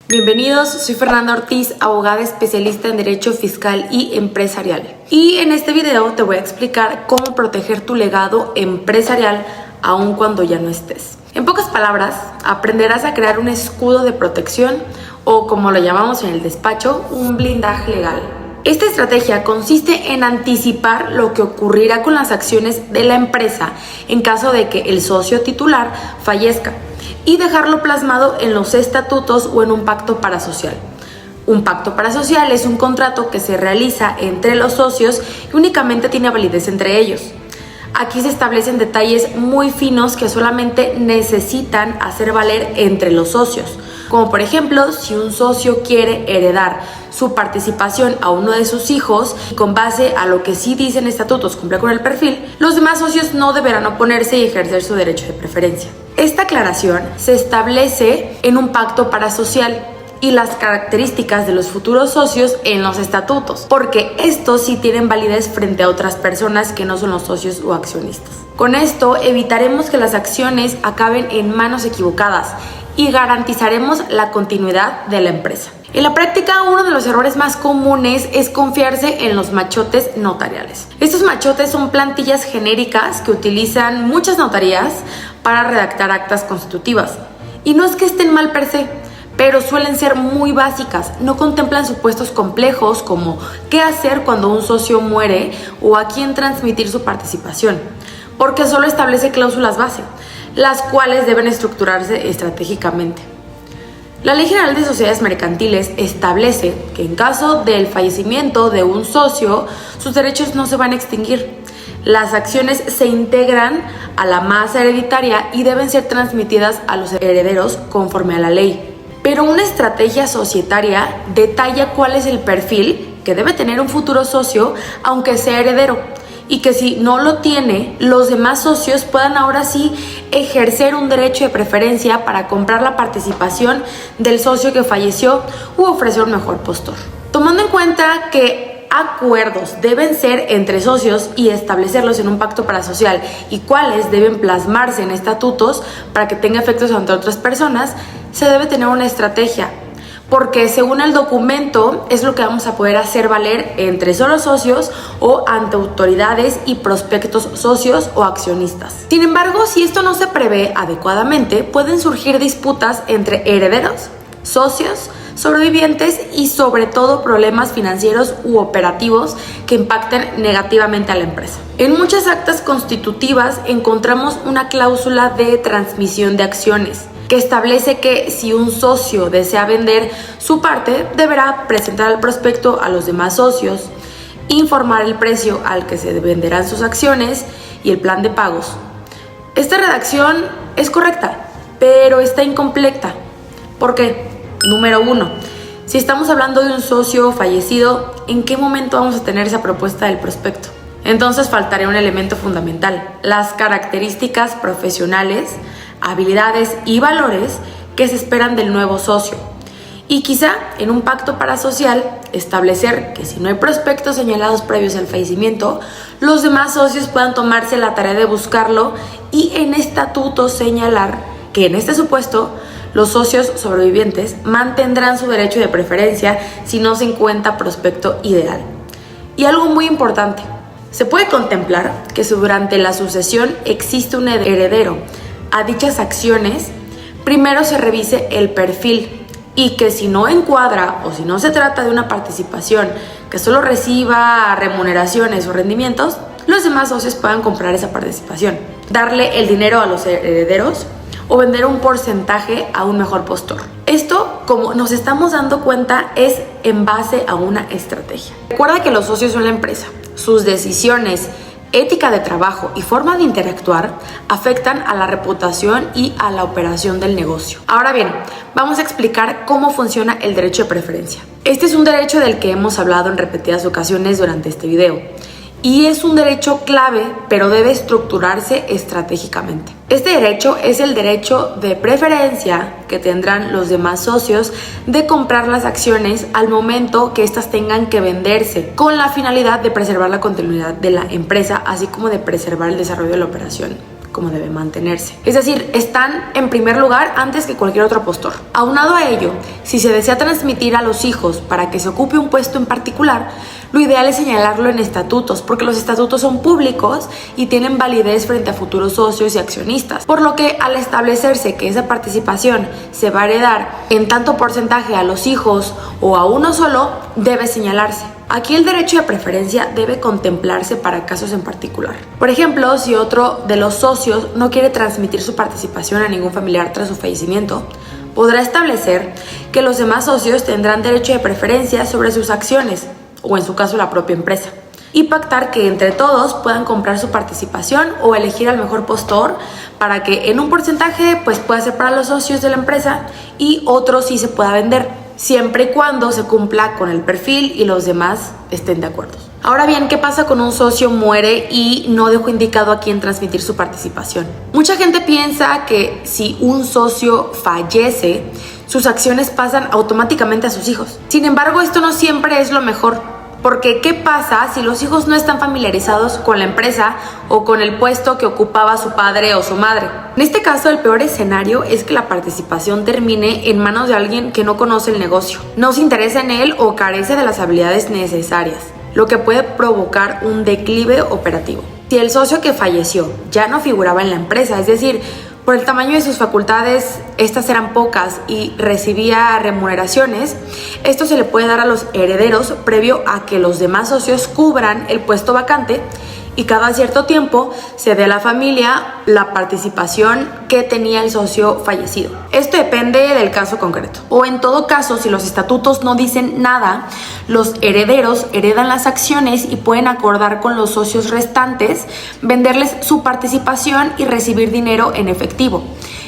Bienvenidos, soy Fernanda Ortiz, abogada especialista en Derecho Fiscal y Empresarial. Y en este video te voy a explicar cómo proteger tu legado empresarial aun cuando ya no estés. En pocas palabras, aprenderás a crear un escudo de protección o, como lo llamamos en el despacho, un blindaje legal. Esta estrategia consiste en anticipar lo que ocurrirá con las acciones de la empresa en caso de que el socio titular fallezca y dejarlo plasmado en los estatutos o en un pacto parasocial. Un pacto parasocial es un contrato que se realiza entre los socios y únicamente tiene validez entre ellos. Aquí se establecen detalles muy finos que solamente necesitan hacer valer entre los socios, como por ejemplo si un socio quiere heredar su participación a uno de sus hijos y con base a lo que sí dicen estatutos cumple con el perfil, los demás socios no deberán oponerse y ejercer su derecho de preferencia. Esta aclaración se establece en un pacto parasocial y las características de los futuros socios en los estatutos, porque estos sí tienen validez frente a otras personas que no son los socios o accionistas. Con esto evitaremos que las acciones acaben en manos equivocadas y garantizaremos la continuidad de la empresa. En la práctica, uno de los errores más comunes es confiarse en los machotes notariales. Estos machotes son plantillas genéricas que utilizan muchas notarías para redactar actas constitutivas. Y no es que estén mal per se, pero suelen ser muy básicas. No contemplan supuestos complejos como qué hacer cuando un socio muere o a quién transmitir su participación, porque solo establece cláusulas base, las cuales deben estructurarse estratégicamente. La Ley General de Sociedades Mercantiles establece que en caso del fallecimiento de un socio, sus derechos no se van a extinguir. Las acciones se integran a la masa hereditaria y deben ser transmitidas a los herederos conforme a la ley. Pero una estrategia societaria detalla cuál es el perfil que debe tener un futuro socio, aunque sea heredero, y que si no lo tiene, los demás socios puedan ahora sí ejercer un derecho de preferencia para comprar la participación del socio que falleció u ofrecer un mejor postor. Tomando en cuenta que acuerdos deben ser entre socios y establecerlos en un pacto parasocial y cuáles deben plasmarse en estatutos para que tenga efectos ante otras personas, se debe tener una estrategia, porque según el documento es lo que vamos a poder hacer valer entre solo socios o ante autoridades y prospectos socios o accionistas. Sin embargo, si esto no se prevé adecuadamente, pueden surgir disputas entre herederos, socios, sobrevivientes y sobre todo problemas financieros u operativos que impacten negativamente a la empresa. En muchas actas constitutivas encontramos una cláusula de transmisión de acciones que establece que si un socio desea vender su parte, deberá presentar al prospecto a los demás socios, informar el precio al que se venderán sus acciones y el plan de pagos. Esta redacción es correcta, pero está incompleta. ¿Por qué? Número 1. Si estamos hablando de un socio fallecido, ¿en qué momento vamos a tener esa propuesta del prospecto? Entonces faltaría un elemento fundamental: las características profesionales, habilidades y valores que se esperan del nuevo socio. Y quizá en un pacto parasocial establecer que si no hay prospectos señalados previos al fallecimiento, los demás socios puedan tomarse la tarea de buscarlo y en estatutos señalar que en este supuesto los socios sobrevivientes mantendrán su derecho de preferencia si no se encuentra prospecto ideal. Y algo muy importante, se puede contemplar que si durante la sucesión existe un heredero a dichas acciones, primero se revise el perfil y que si no encuadra o si no se trata de una participación que solo reciba remuneraciones o rendimientos, los demás socios puedan comprar esa participación, darle el dinero a los herederos o vender un porcentaje a un mejor postor. Esto, como nos estamos dando cuenta, es en base a una estrategia. Recuerda que los socios son la empresa. Sus decisiones, ética de trabajo y forma de interactuar afectan a la reputación y a la operación del negocio. Ahora bien, vamos a explicar cómo funciona el derecho de preferencia. Este es un derecho del que hemos hablado en repetidas ocasiones durante este video. Y es un derecho clave, pero debe estructurarse estratégicamente. Este derecho es el derecho de preferencia que tendrán los demás socios de comprar las acciones al momento que éstas tengan que venderse, con la finalidad de preservar la continuidad de la empresa, así como de preservar el desarrollo de la operación como debe mantenerse. Es decir, están en primer lugar antes que cualquier otro postor. Aunado a ello, si se desea transmitir a los hijos para que se ocupe un puesto en particular, lo ideal es señalarlo en estatutos, porque los estatutos son públicos y tienen validez frente a futuros socios y accionistas. Por lo que al establecerse que esa participación se va a heredar en tanto porcentaje a los hijos o a uno solo, debe señalarse. Aquí el derecho de preferencia debe contemplarse para casos en particular. Por ejemplo, si otro de los socios no quiere transmitir su participación a ningún familiar tras su fallecimiento, podrá establecer que los demás socios tendrán derecho de preferencia sobre sus acciones, o en su caso la propia empresa, y pactar que entre todos puedan comprar su participación o elegir al mejor postor para que en un porcentaje pues pueda ser para los socios de la empresa y otro sí se pueda vender, siempre y cuando se cumpla con el perfil y los demás estén de acuerdo. Ahora bien, ¿qué pasa cuando un socio muere y no dejó indicado a quién transmitir su participación? Mucha gente piensa que si un socio fallece, sus acciones pasan automáticamente a sus hijos. Sin embargo, esto no siempre es lo mejor, porque ¿qué pasa si los hijos no están familiarizados con la empresa o con el puesto que ocupaba su padre o su madre? En este caso, el peor escenario es que la participación termine en manos de alguien que no conoce el negocio, no se interesa en él o carece de las habilidades necesarias, lo que puede provocar un declive operativo. Si el socio que falleció ya no figuraba en la empresa, es decir, por el tamaño de sus facultades, estas eran pocas y recibía remuneraciones, esto se le puede dar a los herederos previo a que los demás socios cubran el puesto vacante y cada cierto tiempo se dé a la familia la participación que tenía el socio fallecido. Esto depende del caso concreto. O en todo caso, si los estatutos no dicen nada, los herederos heredan las acciones y pueden acordar con los socios restantes venderles su participación y recibir dinero en efectivo,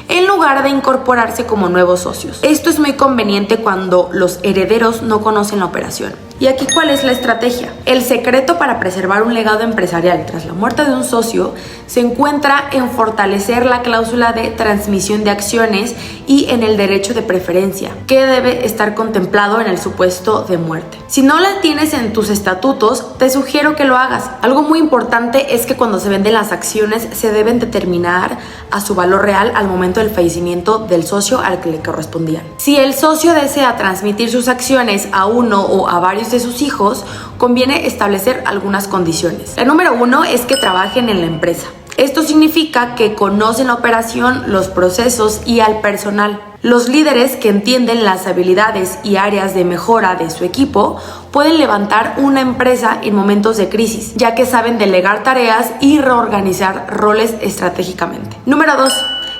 en lugar de incorporarse como nuevos socios. Esto es muy conveniente cuando los herederos no conocen la operación. ¿Y aquí cuál es la estrategia? El secreto para preservar un legado empresarial tras la muerte de un socio se encuentra en fortalecer la cláusula de transmisión de acciones y en el derecho de preferencia, que debe estar contemplado en el supuesto de muerte. Si no la tienes en tus estatutos, te sugiero que lo hagas. Algo muy importante es que cuando se venden las acciones se deben determinar a su valor real al momento del fallecimiento del socio al que le correspondían. Si el socio desea transmitir sus acciones a uno o a varios de sus hijos, conviene establecer algunas condiciones. La número 1 es que trabajen en la empresa. Esto significa que conocen la operación, los procesos y al personal. Los líderes que entienden las habilidades y áreas de mejora de su equipo pueden levantar una empresa en momentos de crisis, ya que saben delegar tareas y reorganizar roles estratégicamente. Número 2.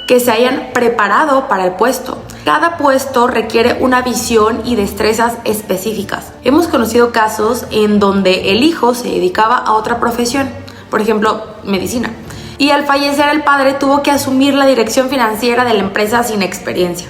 Que se hayan preparado para el puesto. Cada puesto requiere una visión y destrezas específicas. Hemos conocido casos en donde el hijo se dedicaba a otra profesión, por ejemplo, medicina, y al fallecer el padre tuvo que asumir la dirección financiera de la empresa sin experiencia.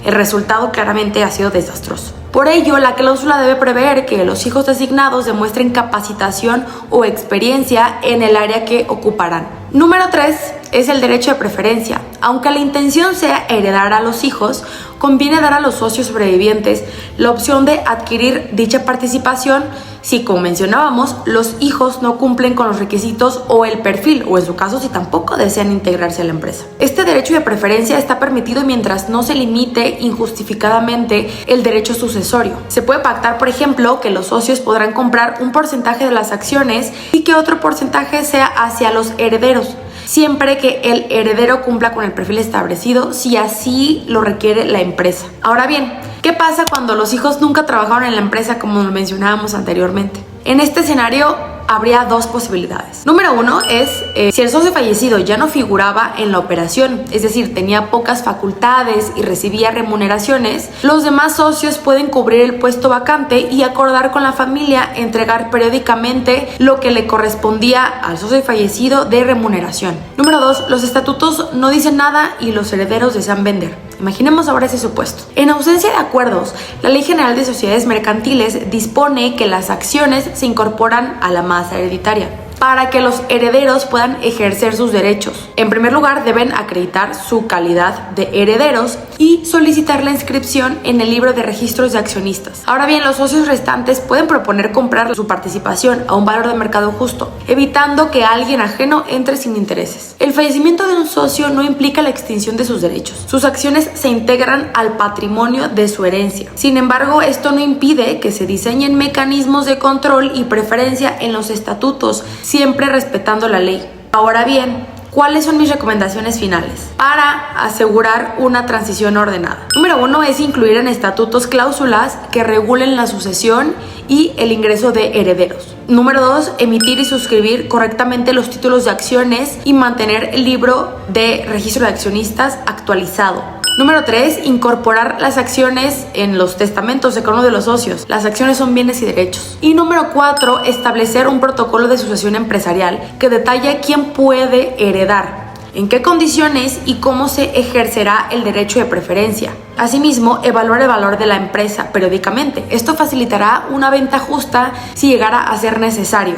El resultado claramente ha sido desastroso. Por ello, la cláusula debe prever que los hijos designados demuestren capacitación o experiencia en el área que ocuparán. Número 3 es el derecho de preferencia. Aunque la intención sea heredar a los hijos, conviene dar a los socios sobrevivientes la opción de adquirir dicha participación si, como mencionábamos, los hijos no cumplen con los requisitos o el perfil, o en su caso si tampoco desean integrarse a la empresa. Este derecho de preferencia está permitido mientras no se limite injustificadamente el derecho sucesorio. Se puede pactar, por ejemplo, que los socios podrán comprar un porcentaje de las acciones y que otro porcentaje sea hacia los herederos, siempre que el heredero cumpla con el perfil establecido, si así lo requiere la empresa. Ahora bien, ¿qué pasa cuando los hijos nunca trabajaron en la empresa como lo mencionábamos anteriormente? En este escenario habría dos posibilidades. Número 1 es si el socio fallecido ya no figuraba en la operación, es decir, tenía pocas facultades y recibía remuneraciones, los demás socios pueden cubrir el puesto vacante y acordar con la familia entregar periódicamente lo que le correspondía al socio fallecido de remuneración. Número 2, los estatutos no dicen nada y los herederos desean vender. Imaginemos ahora ese supuesto. En ausencia de acuerdos, la Ley General de Sociedades Mercantiles dispone que las acciones se incorporan a la masa hereditaria para que los herederos puedan ejercer sus derechos. En primer lugar, deben acreditar su calidad de herederos y solicitar la inscripción en el libro de registros de accionistas. Ahora bien, los socios restantes pueden proponer comprar su participación a un valor de mercado justo. evitando que alguien ajeno entre sin intereses. El fallecimiento de un socio no implica la extinción de sus derechos. Sus acciones se integran al patrimonio de su herencia. Sin embargo, esto no impide que se diseñen mecanismos de control y preferencia en los estatutos, siempre respetando la ley. Ahora bien, ¿cuáles son mis recomendaciones finales para asegurar una transición ordenada? Número 1 es incluir en estatutos cláusulas que regulen la sucesión y el ingreso de herederos. Número 2, emitir y suscribir correctamente los títulos de acciones y mantener el libro de registro de accionistas actualizado. Número 3, incorporar las acciones en los testamentos de cada uno de los socios. Las acciones son bienes y derechos. Y número 4, establecer un protocolo de sucesión empresarial que detalle quién puede heredar, en qué condiciones y cómo se ejercerá el derecho de preferencia. Asimismo, evaluar el valor de la empresa periódicamente. Esto facilitará una venta justa si llegara a ser necesario.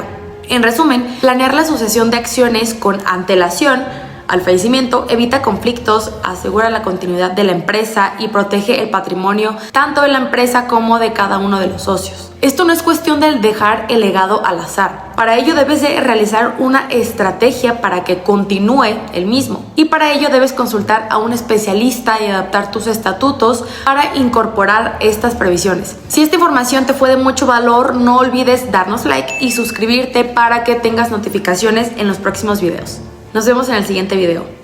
En resumen, planear la sucesión de acciones con antelación al fallecimiento evita conflictos, asegura la continuidad de la empresa y protege el patrimonio tanto de la empresa como de cada uno de los socios. Esto no es cuestión de dejar el legado al azar. Para ello debes de realizar una estrategia para que continúe el mismo. Y para ello debes consultar a un especialista y adaptar tus estatutos para incorporar estas previsiones. Si esta información te fue de mucho valor, no olvides darnos like y suscribirte para que tengas notificaciones en los próximos videos. Nos vemos en el siguiente video.